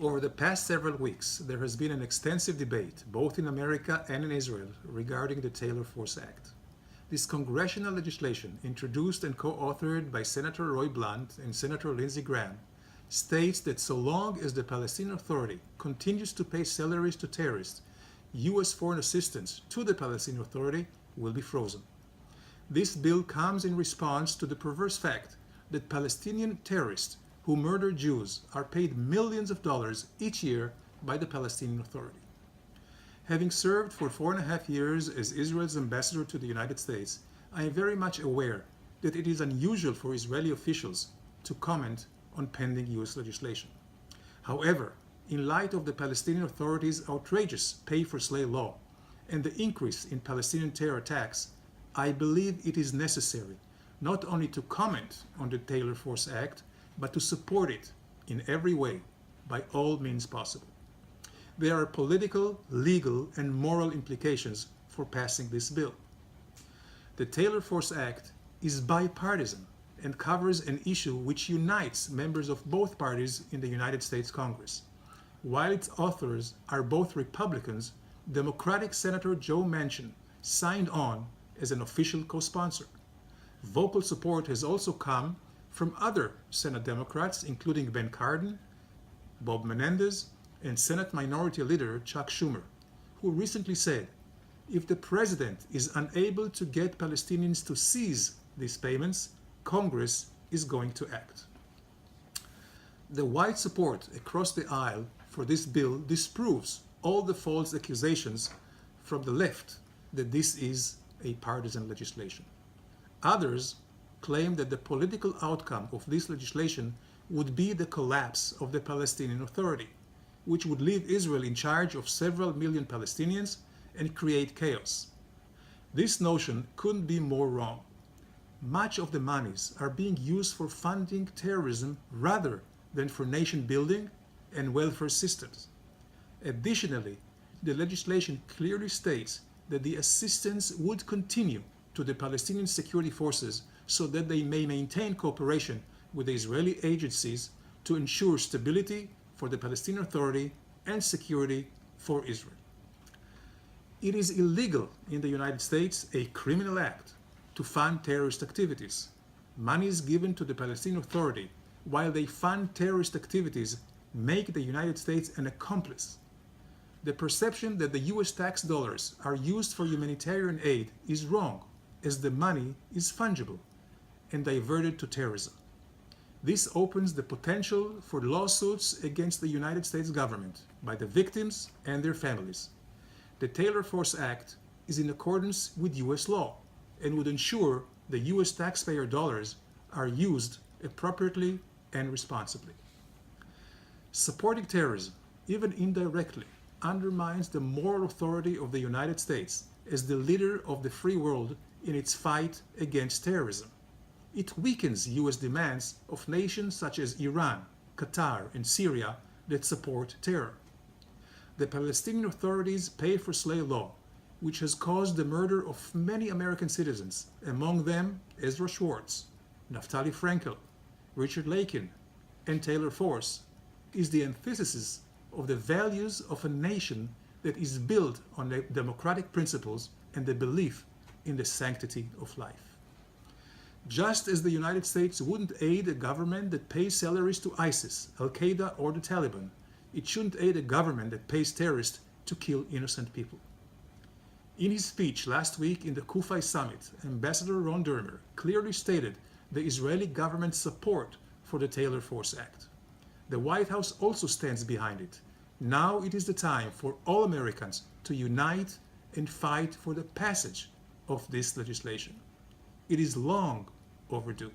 Over the past several weeks, there has been an extensive debate, both in America and in Israel, regarding the Taylor Force Act. This congressional legislation, introduced and co-authored by Senator Roy Blunt and Senator Lindsey Graham, states that so long as the Palestinian Authority continues to pay salaries to terrorists, U.S. foreign assistance to the Palestinian Authority will be frozen. This bill comes in response to the perverse fact that Palestinian terrorists who murder Jews are paid millions of dollars each year by the Palestinian Authority. Having served for 4.5 years as Israel's ambassador to the United States, I am very much aware that it is unusual for Israeli officials to comment on pending U.S. legislation. However, in light of the Palestinian Authority's outrageous pay-for-slay law and the increase in Palestinian terror attacks, I believe it is necessary not only to comment on the Taylor Force Act, but to support it in every way by all means possible. There are political, legal, and moral implications for passing this bill. The Taylor Force Act is bipartisan and covers an issue which unites members of both parties in the United States Congress. While its authors are both Republicans, Democratic Senator Joe Manchin signed on as an official co-sponsor. Vocal support has also come from other Senate Democrats, including Ben Cardin, Bob Menendez, and Senate Minority Leader Chuck Schumer, who recently said, if the president is unable to get Palestinians to cease these payments, Congress is going to act. The wide support across the aisle for this bill disproves all the false accusations from the left that this is a partisan legislation. Others claim that the political outcome of this legislation would be the collapse of the Palestinian Authority, which would leave Israel in charge of several million Palestinians and create chaos. This notion couldn't be more wrong. Much of the monies are being used for funding terrorism rather than for nation building and welfare systems. Additionally, the legislation clearly states that the assistance would continue to the Palestinian security forces so that they may maintain cooperation with the Israeli agencies to ensure stability for the Palestinian Authority and security for Israel. It is illegal in the United States, a criminal act, to fund terrorist activities. Money is given to the Palestinian Authority while they fund terrorist activities make the United States an accomplice. The perception that the US tax dollars are used for humanitarian aid is wrong, as the money is fungible and diverted to terrorism. This opens the potential for lawsuits against the United States government by the victims and their families. The Taylor Force Act is in accordance with US law and would ensure the US taxpayer dollars are used appropriately and responsibly. Supporting terrorism, even indirectly, undermines the moral authority of the United States as the leader of the free world in its fight against terrorism. It weakens US demands of nations such as Iran, Qatar, and Syria that support terror. The Palestinian Authority's pay-for-slay law, which has caused the murder of many American citizens, among them Ezra Schwartz, Naftali Frankel, Richard Lakin, and Taylor Force, is the antithesis of the values of a nation that is built on the democratic principles and the belief in the sanctity of life. Just as the United States wouldn't aid a government that pays salaries to ISIS, Al-Qaeda, or the Taliban, it shouldn't aid a government that pays terrorists to kill innocent people. In his speech last week in the Kufi summit, Ambassador Ron Dermer clearly stated the Israeli government's support for the Taylor Force Act. The White House also stands behind it. Now it is the time for all Americans to unite and fight for the passage of this legislation. It is long overdue.